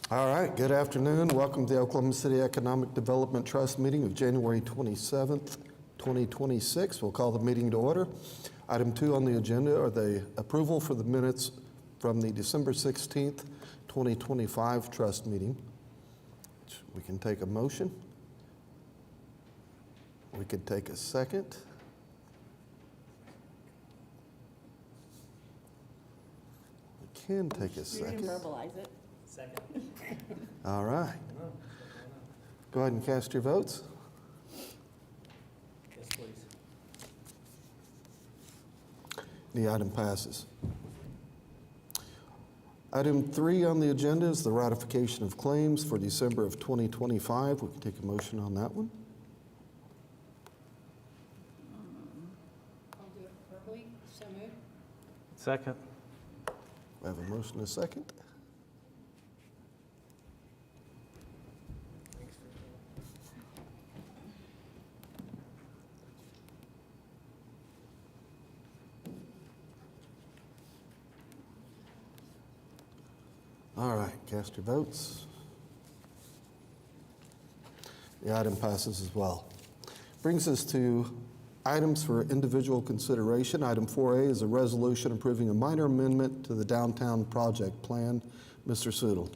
All right, good afternoon. Welcome to the Oklahoma City Economic Development Trust meeting of January 27th, 2026. We'll call the meeting to order. Item 2 on the agenda are the approval for the minutes from the December 16th, 2025 trust meeting. We can take a motion. We could take a second. We can take a second. You can verbalize it. Second. All right. Go ahead and cast your votes. Yes, please. The item passes. Item 3 on the agenda is the ratification of claims for December of 2025. We can take a motion on that one. I'll do it verbally, so moved. Second. We have a motion and a second. All right, cast your votes. The item passes as well. Brings us to items for individual consideration. Item 4A is a resolution approving a minor amendment to the downtown project plan. Mr. Sudol.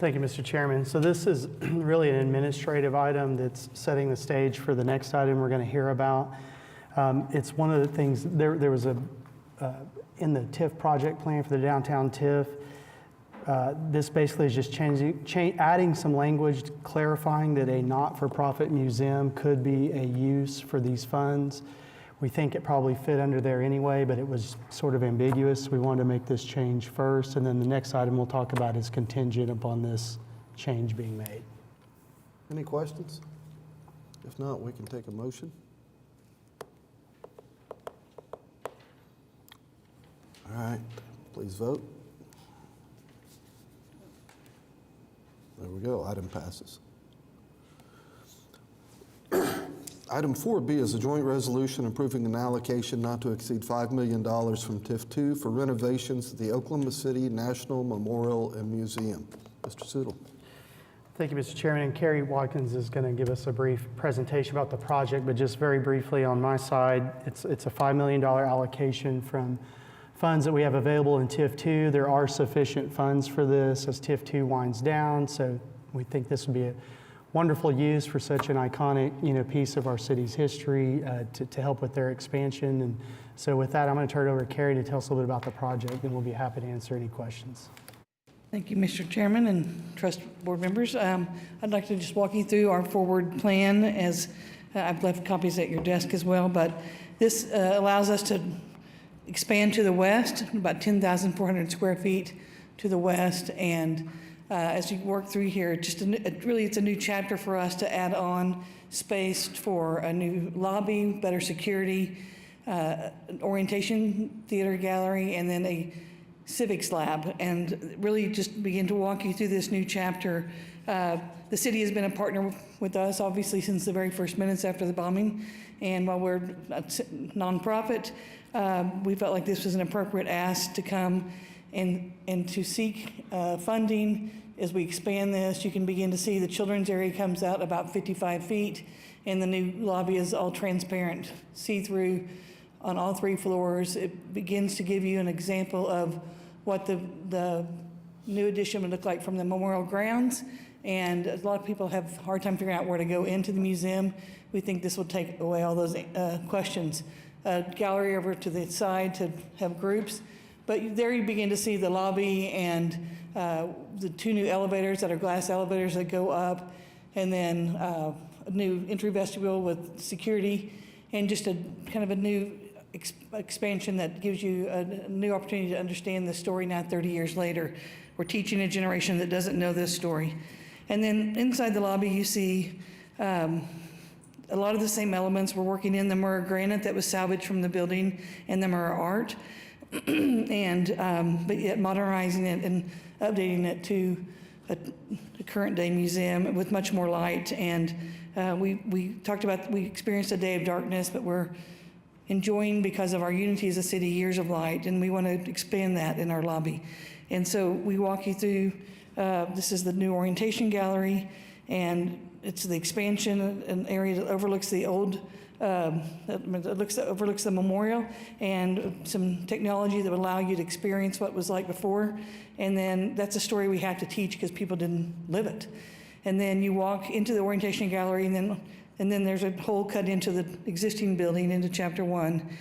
Thank you, Mr. Chairman. So this is really an administrative item that's setting the stage for the next item we're going to hear about. It's one of the things, there was a, in the TIF project plan for the downtown TIF, this basically is just adding some language clarifying that a not-for-profit museum could be a use for these funds. We think it probably fit under there anyway, but it was sort of ambiguous. We wanted to make this change first, and then the next item we'll talk about is contingent upon this change being made. Any questions? If not, we can take a motion. All right, please vote. There we go, item passes. Item 4B is a joint resolution approving an allocation not to exceed $5 million from TIF2 for renovations at the Oklahoma City National Memorial and Museum. Mr. Sudol. Thank you, Mr. Chairman. And Carrie Watkins is going to give us a brief presentation about the project, but just very briefly on my side, it's a $5 million allocation from funds that we have available in TIF2. There are sufficient funds for this as TIF2 winds down, so we think this would be a wonderful use for such an iconic, piece of our city's history to help with their expansion. And so with that, I'm going to turn it over to Carrie to tell us a little bit about the project, and we'll be happy to answer any questions. Thank you, Mr. Chairman and Trust Board members. I'd like to just walk you through our forward plan, as I've left copies at your desk as well, but this allows us to expand to the west, about 10,400 square feet to the west. And as you work through here, really it's a new chapter for us to add on space for a new lobby, better security, an orientation theater gallery, and then a civics lab, and really just begin to walk you through this new chapter. The city has been a partner with us, obviously, since the very first minutes after the bombing. And while we're a nonprofit, we felt like this was an appropriate ask to come and to seek funding. As we expand this, you can begin to see the children's area comes out about 55 feet, and the new lobby is all transparent, see-through on all 3 floors. It begins to give you an example of what the new addition would look like from the memorial grounds. And a lot of people have a hard time figuring out where to go into the museum. We think this will take away all those questions. A gallery over to the side to have groups. But there you begin to see the lobby and the 2 new elevators that are glass elevators that go up, and then a new entry vestibule with security, and just a kind of a new expansion that gives you a new opportunity to understand the story now 30 years later. We're teaching a generation that doesn't know this story. And then inside the lobby you see a lot of the same elements. We're working in the Murrah granite that was salvaged from the building and the Murrah art, and but yet modernizing it and updating it to a current day museum with much more light. And we talked about, we experienced a day of darkness, but we're enjoying, because of our unity as a city, years of light, and we want to expand that in our lobby. And so we walk you through This is the new orientation gallery, and it's the expansion, an area that overlooks the old, overlooks the memorial, and some technology that would allow you to experience what was like before. And then that's a story we have to teach because people didn't live it. And then you walk into the orientation gallery, and then there's a hole cut into the existing building into Chapter 1,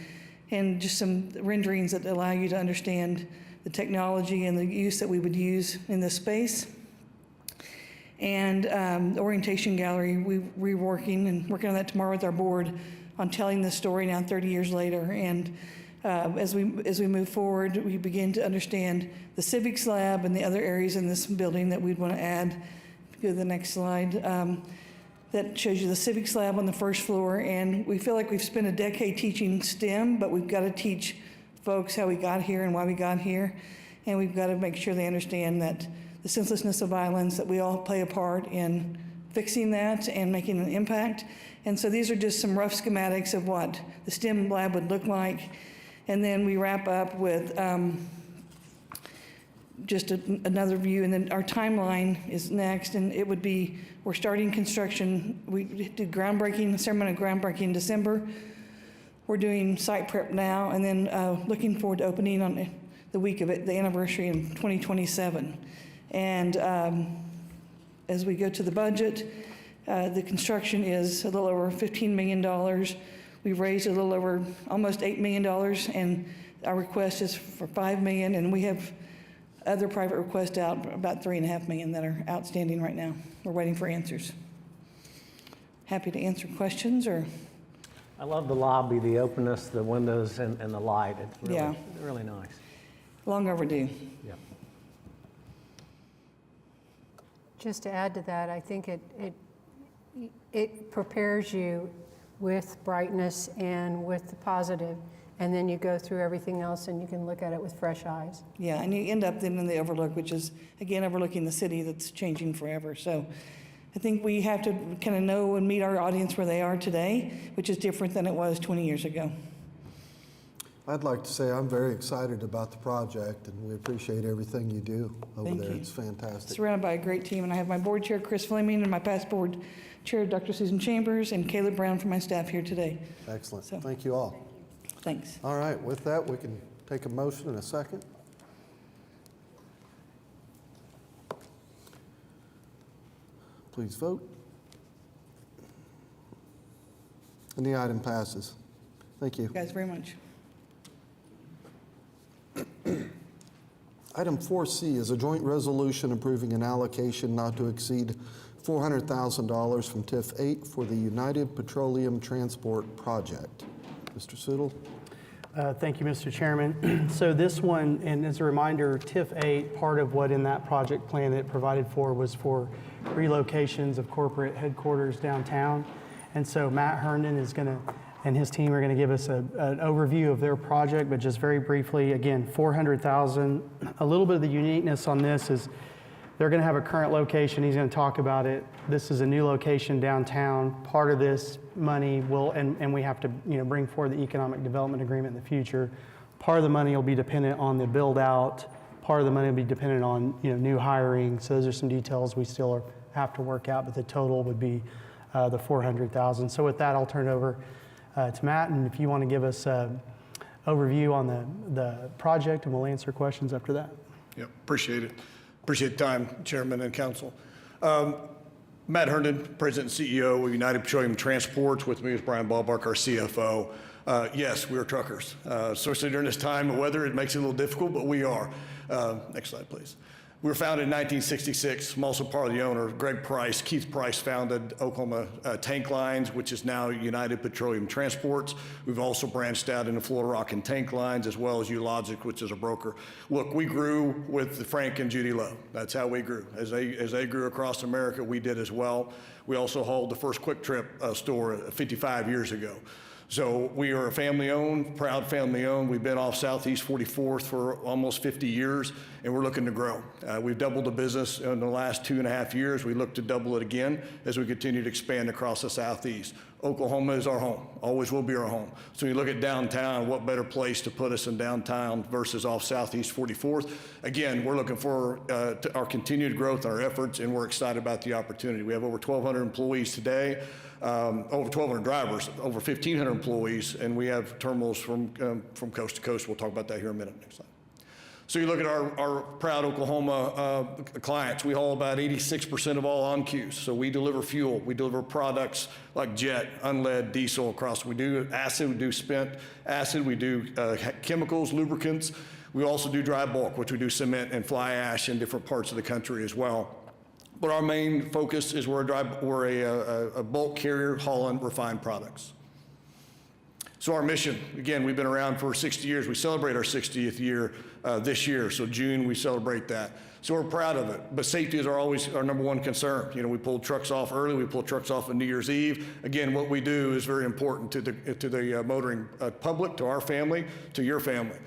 and just some renderings that allow you to understand the technology and the use that we would use in this space. And the orientation gallery, we're working on that tomorrow with our board on telling this story now 30 years later. And as we move forward, we begin to understand the civics lab and the other areas in this building that we'd want to add. Go to the next slide. That shows you the civics lab on the first floor. And we feel like we've spent a decade teaching STEM, but we've got to teach folks how we got here and why we got here. And we've got to make sure they understand that the senselessness of violence, that we all play a part in fixing that and making an impact. And so these are just some rough schematics of what the STEM lab would look like. And then we wrap up with just another view, and then our timeline is next, and it would be, we're starting construction. We did groundbreaking, ceremony of groundbreaking in December. We're doing site prep now, and then looking forward to opening on the week of it, the anniversary in 2027. And as we go to the budget, the construction is a little over $15 million. We've raised a little over almost $8 million, and our request is for $5 million, and we have other private requests out, about $3.5 million that are outstanding right now. We're waiting for answers. Happy to answer questions or. I love the lobby, the openness, the windows, and the light. It's really, Yeah. really nice. Long overdue. Yep. Just to add to that, I think it prepares you with brightness and with the positive, and then you go through everything else and you can look at it with fresh eyes. Yeah, and you end up then in the overlook, which is, again, overlooking the city that's changing forever. So I think we have to kind of know and meet our audience where they are today, which is different than it was 20 years ago. I'd like to say I'm very excited about the project, and we appreciate everything you do over Thank there. you. It's fantastic. Surrounded by a great team, and I have my board chair, Chris Fleming, and my past board chair, Dr. Susan Chambers, and Caleb Brown from my staff here today. Excellent. So- Thank you all. Thanks. All right, with that, we can take a motion in a second. Please vote. And the item passes. Thank you. You guys very much. Item 4C is a joint resolution approving an allocation not to exceed $400,000 from TIF 8 for the United Petroleum Transport Project. Mr. Sudol? Thank you, Mr. Chairman. So this one, and as a reminder, TIF 8, part of what in that project plan that it provided for was for relocations of corporate headquarters downtown. And so Matt Herndon is going to, and his team are going to give us an overview of their project, but just very briefly, again, $400,000. A little bit of the uniqueness on this is they're going to have a current location. He's going to talk about it. This is a new location downtown. Part of this money will, and we have to, bring forward the economic development agreement in the future. Part of the money will be dependent on the build out. Part of the money will be dependent on, new hiring. So those are some details we still have to work out, but the total would be the $400,000. So with that, I'll turn it over to Matt, and if you want to give us an overview on the project, and we'll answer questions after that. Yep, appreciate it. Appreciate the time, Chairman and Council. Matt Herndon, President and CEO of United Petroleum Transports. With me is Brian Ballbark, our CFO. Yes, we are truckers. Especially during this time of weather, it makes it a little difficult, but we are. Next slide, please. We were founded in 1966. I'm also part of the owner. Greg Price, Keith Price founded Oklahoma Tank Lines, which is now United Petroleum Transports. We've also branched out into Florida Rock and Tank Lines, as well as Ulogic, which is a broker. Look, we grew with Frank and Judy Lowe. That's how we grew. As they grew across America, we did as well. We also hauled the first Quick Trip store 55 years ago. So we are a family-owned, proud family-owned. We've been off Southeast 44th for almost 50 years, and we're looking to grow. We've doubled the business in the last 2.5 years. We look to double it again as we continue to expand across the Southeast. Oklahoma is our home, always will be our home. So when you look at downtown, what better place to put us in downtown versus off Southeast 44th? Again, we're looking for our continued growth and our efforts, and we're excited about the opportunity. We have over 1,200 employees today, over 1,200 drivers, over 1,500 employees, and we have terminals from coast to coast. We'll talk about that here in a minute. Next slide. So you look at our proud Oklahoma clients, we haul about 86% of all on-queues. So we deliver fuel, we deliver products like jet, unlead, diesel across. We do acid, we do spent acid, we do chemicals, lubricants. We also do dry bulk, which we do cement and fly ash in different parts of the country as well. But our main focus is we're a bulk carrier hauling refined products. So our mission, again, we've been around for 60 years. We celebrate our 60th year this year. So June, we celebrate that. So we're proud of it. But safety is always our number one concern. You know, we pulled trucks off early. We pulled trucks off on New Year's Eve. Again, what we do is very important to the motoring public, to our family, to your family.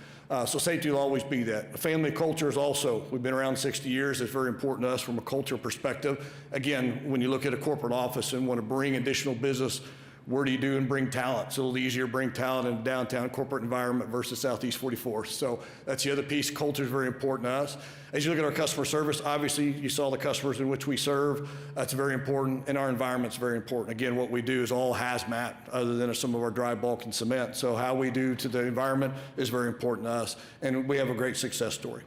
So safety will always be that. Family culture is also, we've been around 60 years. It's very important to us from a culture perspective. Again, when you look at a corporate office and want to bring additional business, where do you do and bring talent? It's a little easier to bring talent in a downtown corporate environment versus Southeast 44th. So that's the other piece. Culture is very important to us. As you look at our customer service, obviously you saw the customers in which we serve. That's very important, and our environment's very important. Again, what we do is all hazmat other than some of our dry bulk and cement. So how we do to the environment is very important to us, and we have a great success story.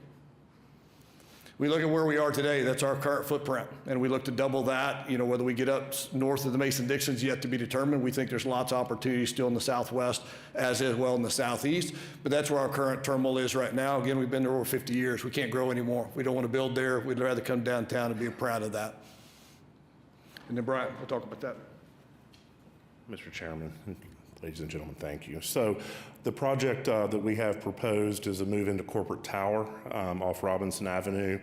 We look at where we are today, that's our current footprint, and we look to double that. You know, whether we get up north of the Mason-Dixon's yet to be determined. We think there's lots of opportunities still in the Southwest, as well in the Southeast, but that's where our current terminal is right now. Again, we've been there over 50 years. We can't grow anymore. We don't want to build there. We'd rather come downtown and be proud of that. And then Brian, we'll talk about that. Mr. Chairman, ladies and gentlemen, thank you. So the project that we have proposed is a move into Corporate Tower off Robinson Avenue.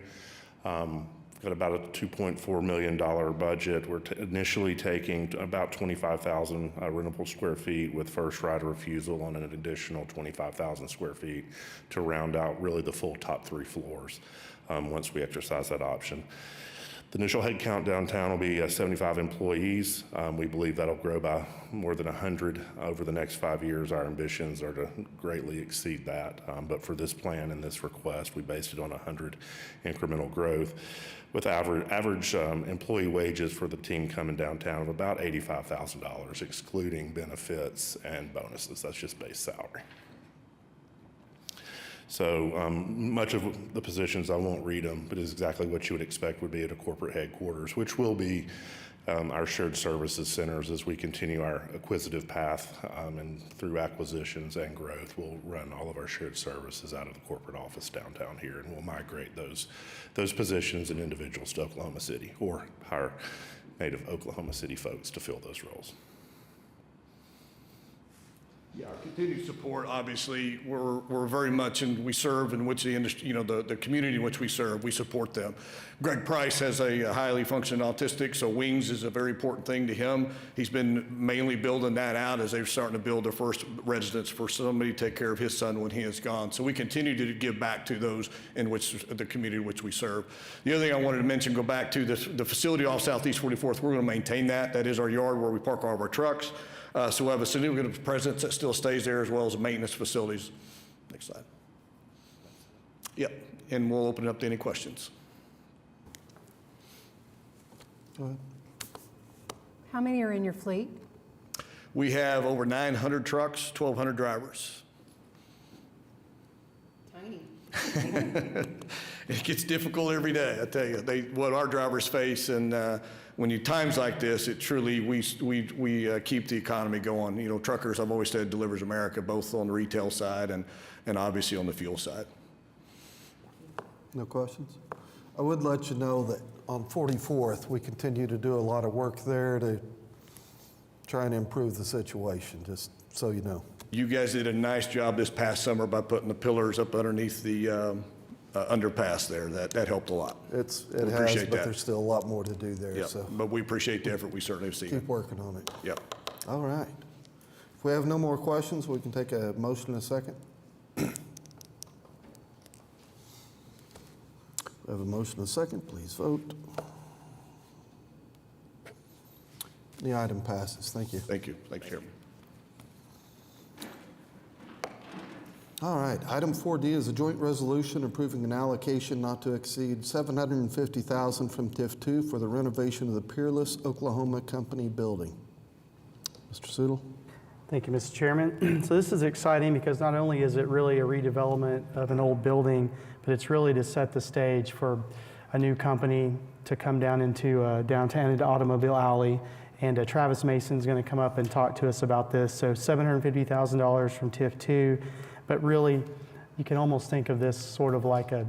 Got about a $2.4 million budget. We're initially taking about 25,000 rentable square feet with first right of refusal on an additional 25,000 square feet to round out really the full top 3 floors once we exercise that option. The initial headcount downtown will be 75 employees. We believe that'll grow by more than 100 over the next 5 years. Our ambitions are to greatly exceed that. But for this plan and this request, we based it on 100 incremental growth with average employee wages for the team coming downtown of about $85,000, excluding benefits and bonuses. That's just base salary. So much of the positions, I won't read them, but is exactly what you would expect would be at a corporate headquarters, which will be our shared services centers as we continue our acquisitive path and through acquisitions and growth. We'll run all of our shared services out of the corporate office downtown here, and we'll migrate those positions and individuals to Oklahoma City or hire native Oklahoma City folks to fill those roles. Yeah, our continued support, obviously, we're very much, and we serve in which the industry, you know, the community in which we serve, we support them. Greg Price has a highly functioning autistic, so wings is a very important thing to him. He's been mainly building that out as they're starting to build their first residence for somebody to take care of his son when he is gone. So we continue to give back to those in which the community in which we serve. The other thing I wanted to mention, go back to this, the facility off Southeast 44th, we're going to maintain that. That is our yard where we park all of our trucks. So we'll have a significant presence that still stays there, as well as maintenance facilities. Next slide. Yep, and we'll open it up to any questions. Go ahead. How many are in your fleet? We have over 900 trucks, 1,200 drivers. Tiny. It gets difficult every day, I tell you. What our drivers face, and when you times like this, it truly, we keep the economy going. You know, truckers, I've always said, delivers America, both on the retail side and obviously on the fuel side. No questions? I would let you know that on 44th, we continue to do a lot of work there to try and improve the situation, just so you know. You guys did a nice job this past summer by putting the pillars up underneath the underpass there. That helped a lot. It has, appreciate but that. there's still a lot more to do there, Yep. so But we appreciate the effort. We certainly have seen it. keep working on it. Yep. All right. If we have no more questions, we can take a motion in a second. We have a motion in a second. Please vote. The item passes. Thank you. Thank you. Thank you, Chairman. All right, item 4D is a joint resolution approving an allocation not to exceed $750,000 from TIF 2 for the renovation of the Peerless Oklahoma Company building. Mr. Sudol? Thank you, Mr. Chairman. So this is exciting because not only is it really a redevelopment of an old building, but it's really to set the stage for a new company to come down into downtown into Automobile Alley. And Travis Mason's going to come up and talk to us about this. So $750,000 from TIF 2. But really, you can almost think of this sort of like a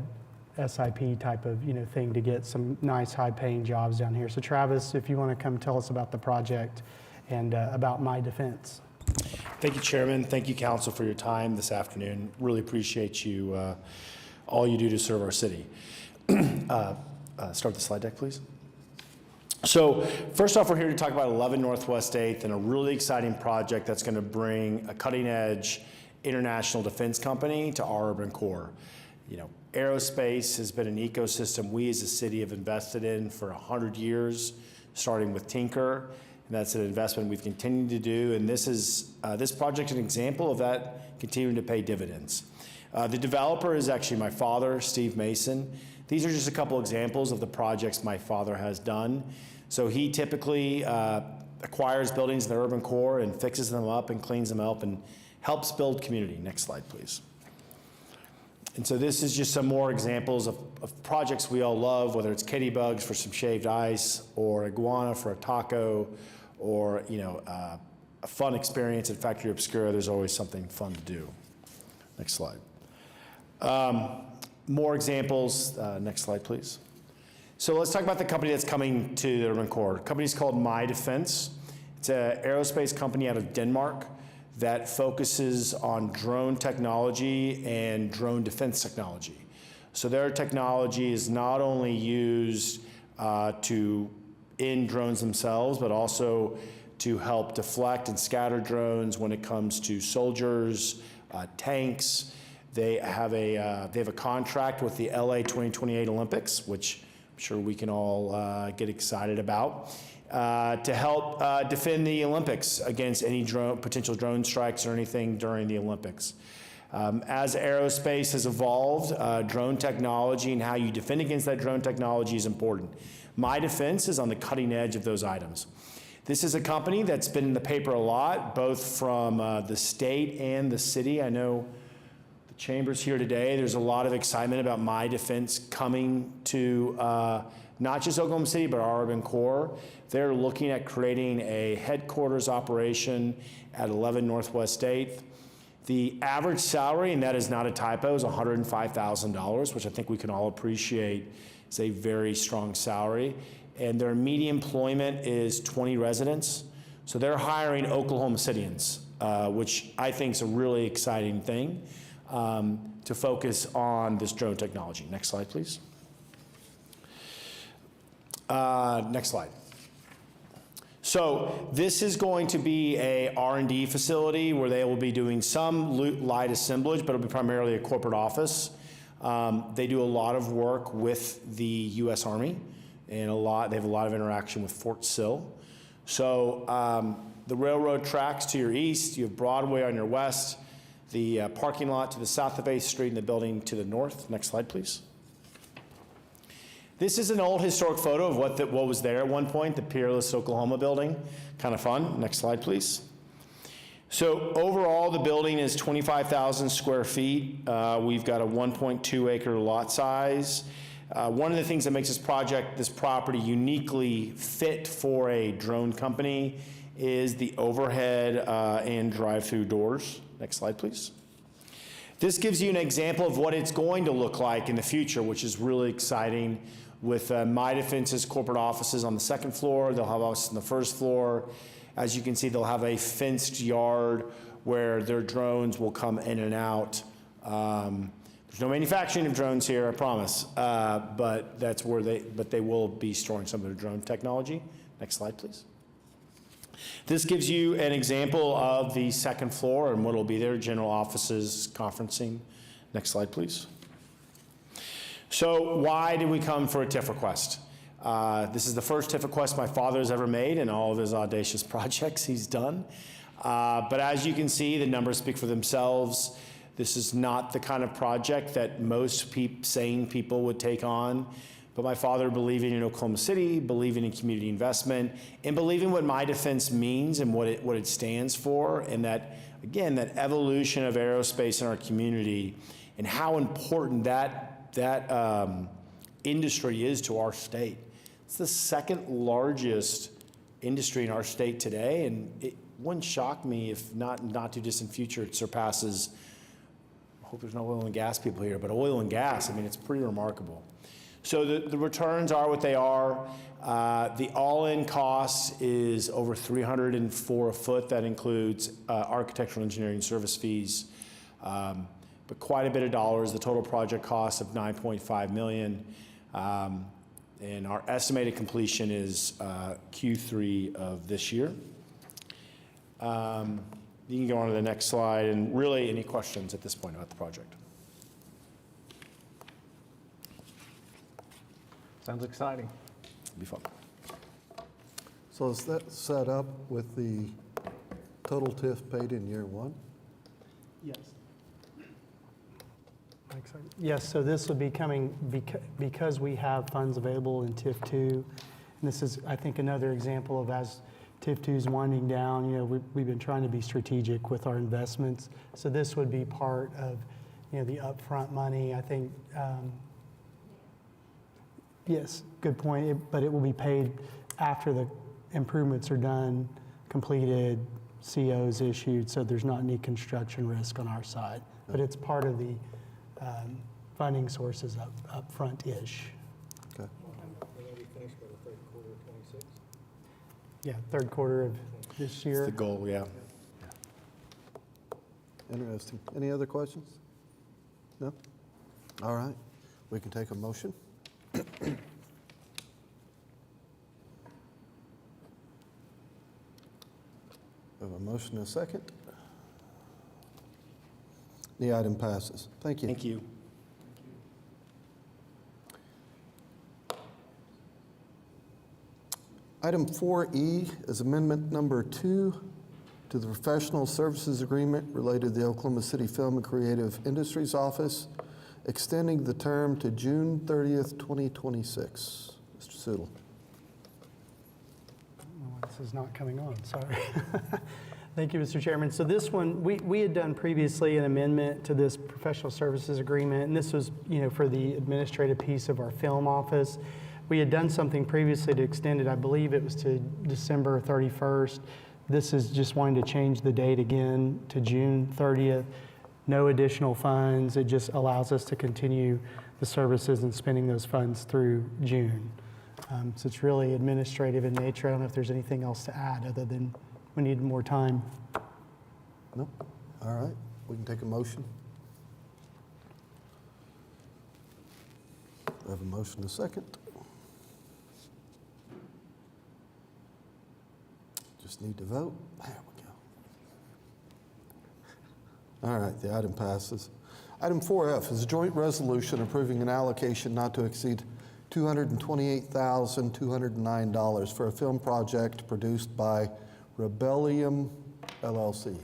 SIP type of thing to get some nice high-paying jobs down here. So Travis, if you want to come tell us about the project and about My Defense. Thank you, Chairman. Thank you, Council, for your time this afternoon. Really appreciate you, all you do to serve our city. Start the slide deck, please. So first off, we're here to talk about 11 Northwest 8th and a really exciting project that's going to bring a cutting-edge international defense company to our urban core. Aerospace has been an ecosystem we as a city have invested in for 100 years, starting with Tinker, and that's an investment we've continued to do, and this project is an example of that continuing to pay dividends. The developer is actually my father, Steve Mason. These are just a couple examples of the projects my father has done. So he typically acquires buildings in the urban core and fixes them up and cleans them up and helps build community. Next slide, please. And so this is just some more examples of projects we all love, whether it's kitty bugs for some shaved ice, or iguana for a taco, or a fun experience at Factory Obscura. There's always something fun to do. Next slide. More examples. Next slide, please. So let's talk about the company that's coming to the urban core. The company's called My Defense. It's an aerospace company out of Denmark that focuses on drone technology and drone defense technology. So their technology is not only used in drones themselves, but also to help deflect and scatter drones when it comes to soldiers, tanks. They have a contract with the LA 2028 Olympics, which I'm sure we can all get excited about, to help defend the Olympics against any potential drone strikes or anything during the Olympics. As aerospace has evolved, drone technology and how you defend against that drone technology is important. My Defense is on the cutting edge of those items. This is a company that's been in the paper a lot, both from the state and the city. I know the chamber's here today. There's a lot of excitement about My Defense coming to not just Oklahoma City, but our urban core. They're looking at creating a headquarters operation at 11 Northwest 8th. The average salary, and that is not a typo, is $105,000, which I think we can all appreciate is a very strong salary. And their median employment is 20 residents. So they're hiring Oklahoma Cityans, which I think is a really exciting thing to focus on this drone technology. Next slide, please. Next slide. So this is going to be a R&D facility where they will be doing some light assemblage, but it'll be primarily a corporate office. They do a lot of work with the U.S. Army, and they have a lot of interaction with Fort Sill. So the railroad tracks to your east, you have Broadway on your west, the parking lot to the south of 8th Street, and the building to the north. Next slide, please. This is an old historic photo of what was there at one point, the Peerless Oklahoma building. Kind of fun. Next slide, please. So overall, the building is 25,000 square feet. We've got a 1.2 acre lot size. One of the things that makes this property uniquely fit for a drone company is the overhead and drive-through doors. Next slide, please. This gives you an example of what it's going to look like in the future, which is really exciting. With My Defense's corporate offices on the second floor, they'll have us on the first floor. As you can see, they'll have a fenced yard where their drones will come in and out. There's no manufacturing of drones here, I promise, but that's where they will be storing some of their drone technology. Next slide, please. This gives you an example of the second floor and what will be there, general offices, conferencing. Next slide, please. So why did we come for a TIF request? This is the first TIF request my father has ever made in all of his audacious projects he's done. But as you can see, the numbers speak for themselves. This is not the kind of project that most sane people would take on. But my father believing in Oklahoma City, believing in community investment, and believing what My Defense means and what it stands for, and that, again, that evolution of aerospace in our community and how important that industry is to our state. It's the second largest industry in our state today, and it wouldn't shock me if not too distant future it surpasses, I hope there's no oil and gas people here, but oil and gas, I mean, it's pretty remarkable. So the returns are what they are. The all-in cost is over $304 a foot. That includes architectural engineering service fees, but quite a bit of dollars. The total project cost of $9.5 million, and our estimated completion is Q3 of this year. You can go on to the next slide, and really any questions at this point about the project? Sounds exciting. It'll be fun. So is that set up with the total TIF paid in year one? Yes. Yes, so this would be coming because we have funds available in TIF 2. And this is, I think, another example of as TIF 2 is winding down, you know, we've been trying to be strategic with our investments. So this would be part of, you know, the upfront money. I think, yes, good point, but it will be paid after the improvements are done, completed, COs issued, so there's not any construction risk on our side. But it's part of the funding sources up front-ish. Okay. Yeah, third quarter of this It's year. the goal, yeah. Interesting. Any other questions? No? All right. We can take a motion. We have a motion and a second. The item passes. Thank you. Thank you. Item 4E is amendment number 2 to the professional services agreement related to the Oklahoma City Film and Creative Industries Office, extending the term to June 30th, 2026. Mr. Sudol. Oh, this is not coming on, sorry. Thank you, Mr. Chairman. So this one, we had done previously an amendment to this professional services agreement, and this was, you know, for the administrative piece of our film office. We had done something previously to extend it, I believe it was to December 31st. This is just wanting to change the date again to June 30th. No additional funds. It just allows us to continue the services and spending those funds through June. So it's really administrative in nature. I don't know if there's anything else to add other than we need more time. No? All right. We can take a motion. We have a motion and a second. Just need to vote. There we go. All right, the item passes. Item 4F is a joint resolution approving an allocation not to exceed $228,209 for a film project produced by Rebellium LLC.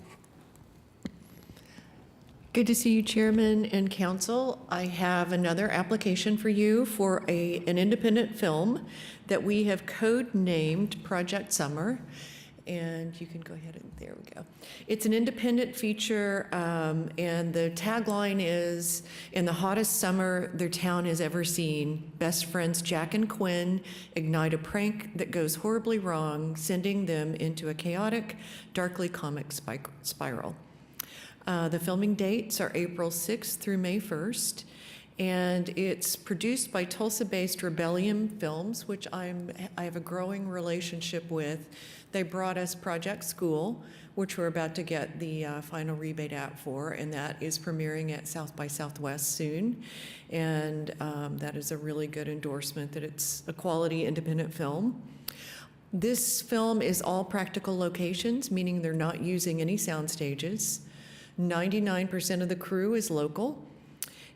Good to see you, Chairman and Council. I have another application for you for an independent film that we have code-named Project Summer. And you can go ahead and, there we go. It's an independent feature, and the tagline is, in the hottest summer their town has ever seen, best friends Jack and Quinn ignite a prank that goes horribly wrong, sending them into a chaotic, darkly comic spiral. The filming dates are April 6th through May 1st, and it's produced by Tulsa-based Rebellium Films, which I have a growing relationship with. They brought us Project School, which we're about to get the final rebate out for, and that is premiering at South by Southwest soon. And that is a really good endorsement that it's a quality independent film. This film is all practical locations, meaning they're not using any sound stages. 99% of the crew is local.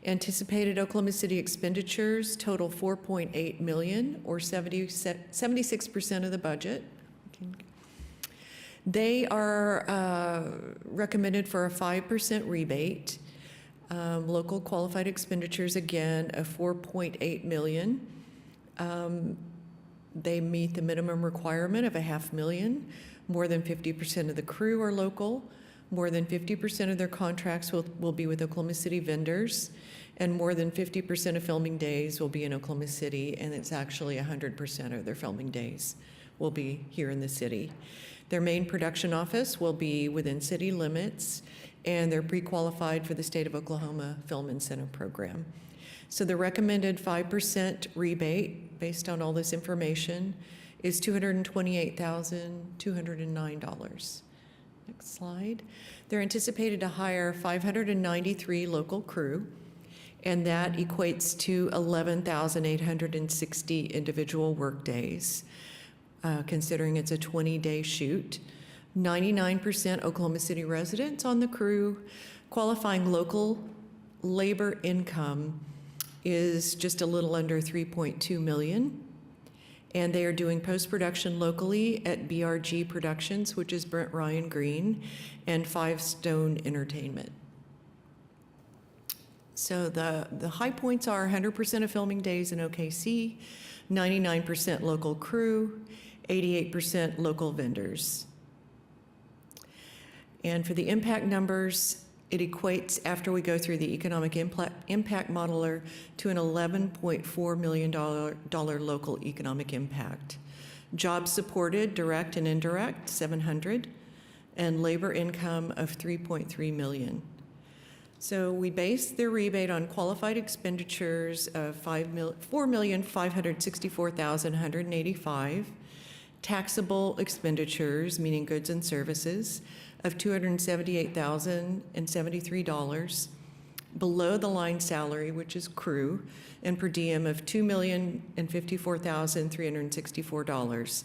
Anticipated Oklahoma City expenditures total $4.8 million, or 76% of the budget. They are recommended for a 5% rebate. Local qualified expenditures, again, of $4.8 million. They meet the minimum requirement of $500,000. More than 50% of the crew are local. More than 50% of their contracts will be with Oklahoma City vendors. And more than 50% of filming days will be in Oklahoma City, and it's actually 100% of their filming days will be here in the city. Their main production office will be within city limits, and they're pre-qualified for the State of Oklahoma Film Incentive Program. So the recommended 5% rebate, based on all this information, is $228,209. Next slide. They're anticipated to hire 593 local crew, and that equates to 11,860 individual workdays, considering it's a 20-day shoot. 99% Oklahoma City residents on the crew. Qualifying local labor income is just a little under $3.2 million. And they are doing post-production locally at BRG Productions, which is Brent Ryan Green, and Five Stone Entertainment. So the high points are 100% of filming days in OKC, 99% local crew, 88% local vendors. And for the impact numbers, it equates, after we go through the economic impact modeler, to an $11.4 million local economic impact. Jobs supported, direct and indirect, 700, and labor income of $3.3 million. So we base their rebate on qualified expenditures of $4,564,185, taxable expenditures, meaning goods and services, of $278,073, below the line salary, which is crew, and per diem of $2,054,364.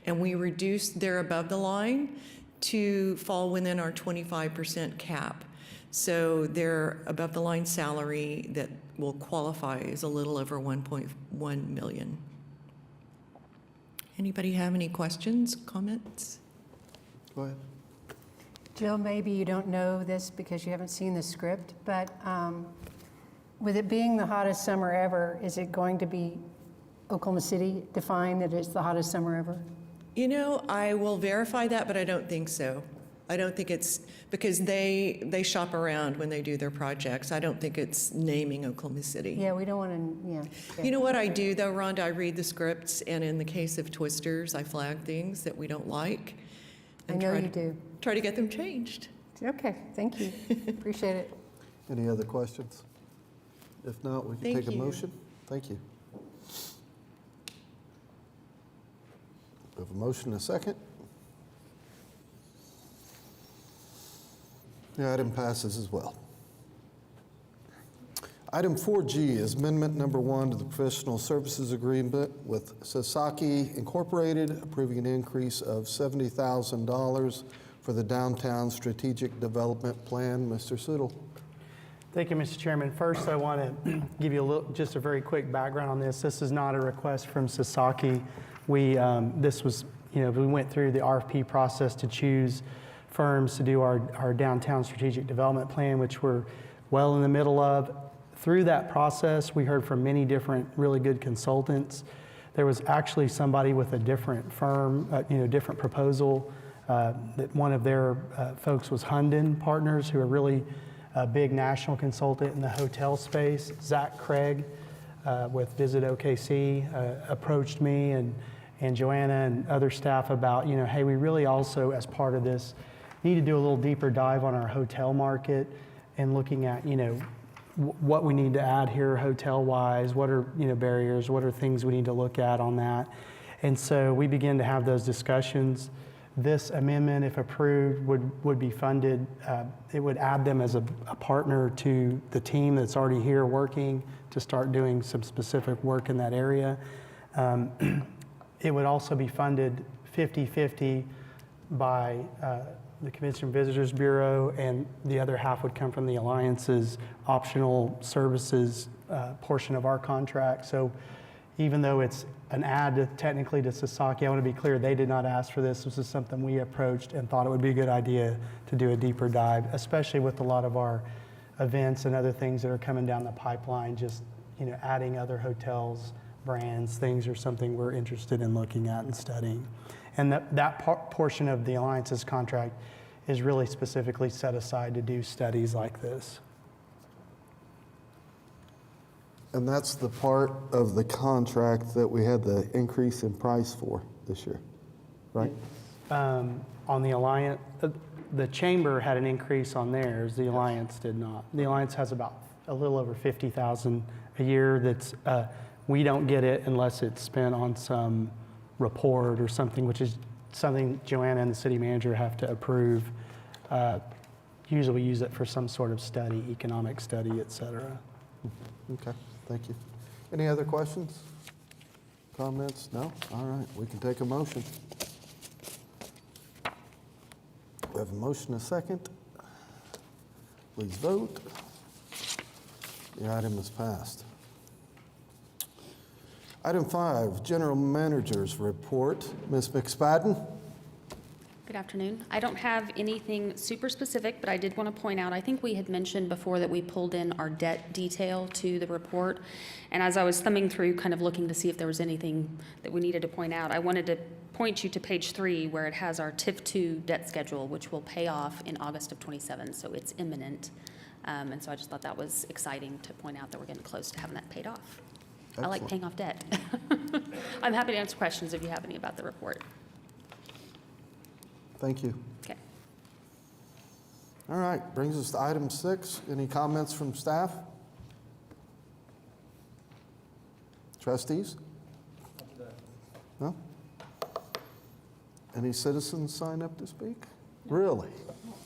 And we reduced their above the line to fall within our 25% cap. So their above the line salary that will qualify is a little over $1.1 million. Anybody have any questions, comments? Go ahead. Jill, maybe you don't know this because you haven't seen the script, but with it being the hottest summer ever, is it going to be Oklahoma City defined that it's the hottest summer ever? You know, I will verify that, but I don't think so. I don't think it's, because they shop around when they do their projects. I don't think it's naming Oklahoma City. Yeah, we don't want to, yeah. You know what I do though, Rhonda? I read the scripts, and in the case of Twisters, I flag things that we don't like. I and know try you to- do. Try to get them changed. Okay, thank you. Appreciate it. Any other questions? If not, we can Thank take a you. motion. Thank you. We have a motion and a second. The item passes as well. Item 4G is amendment number 1 to the professional services agreement with Sasaki Incorporated, approving an increase of $70,000 for the Downtown Strategic Development Plan. Mr. Sittle. Thank you, Mr. Chairman. First, I want to give you just a very quick background on this. This is not a request from Sasaki. This was, we went through the RFP process to choose firms to do our Downtown Strategic Development Plan, which we're well in the middle of. Through that process, we heard from many different really good consultants. There was actually somebody with a different firm, different proposal. That one of their folks was Hunden Partners, who are really a big national consultant in the hotel space. Zach Craig with Visit OKC approached me and Joanna and other staff about, hey, we really also, as part of this, need to do a little deeper dive on our hotel market and looking at, what we need to add here hotel-wise, what are, barriers, what are things we need to look at on that. And so we began to have those discussions. This amendment, if approved, would be funded. It would add them as a partner to the team that's already here working to start doing some specific work in that area. It would also be funded 50/50 by the Convention and Visitors Bureau, and the other half would come from the Alliance's optional services portion of our contract. So even though it's an add technically to Sasaki, I want to be clear, they did not ask for this. This is something we approached and thought it would be a good idea to do a deeper dive, especially with a lot of our events and other things that are coming down the pipeline. Just, adding other hotels, brands, things are something we're interested in looking at and studying. And that portion of the Alliance's contract is really specifically set aside to do studies like this. And that's the part of the contract that we had the increase in price for this year, right? On the Alliance, the Chamber had an increase on theirs, the Alliance did not. The Alliance has about a little over $50,000 a year that's, we don't get it unless it's spent on some report or something, which is something Joanna and the city manager have to approve. Usually we use it for some sort of study, economic study, et cetera. Okay, thank you. Any other questions? Comments? No? All right, we can take a motion. We have a motion, a second. Please vote. The item is passed. Item 5, General Manager's Report. Ms. McSpadden? Good afternoon. I don't have anything super specific, but I did want to point out, I think we had mentioned before that we pulled in our debt detail to the report. And as I was thumbing through, kind of looking to see if there was anything that we needed to point out, I wanted to point you to page 3 where it has our TIF 2 debt schedule, which will pay off in August of 27, so it's imminent. And so I just thought that was exciting to point out that we're getting close to having that paid off. I like Excellent. paying off debt. I'm happy to answer questions if you have any about the report. Thank you. Okay. All right, brings us to item 6. Any comments from staff? Trustees? No? Any citizens sign up to speak? Really?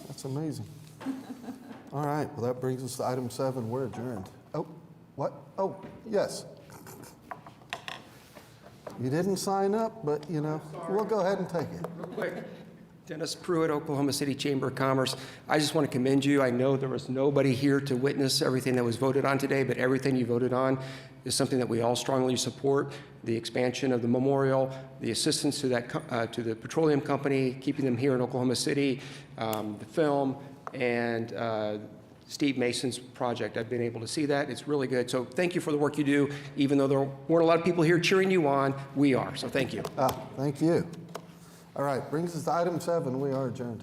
That's amazing. All right, well, that brings us to item 7. We're adjourned. Oh, what? Oh, yes. You didn't sign up, but, we'll go ahead and take it. Real quick, Dennis Pruitt, Oklahoma City Chamber of Commerce. I just want to commend you. I know there was nobody here to witness everything that was voted on today, but everything you voted on is something that we all strongly support. The expansion of the memorial, the assistance to to the petroleum company, keeping them here in Oklahoma City, the film, and Steve Mason's project. I've been able to see that. It's really good. So thank you for the work you do. Even though there weren't a lot of people here cheering you on, we are. So thank you. Thank you. All right, brings us to item 7. We are adjourned.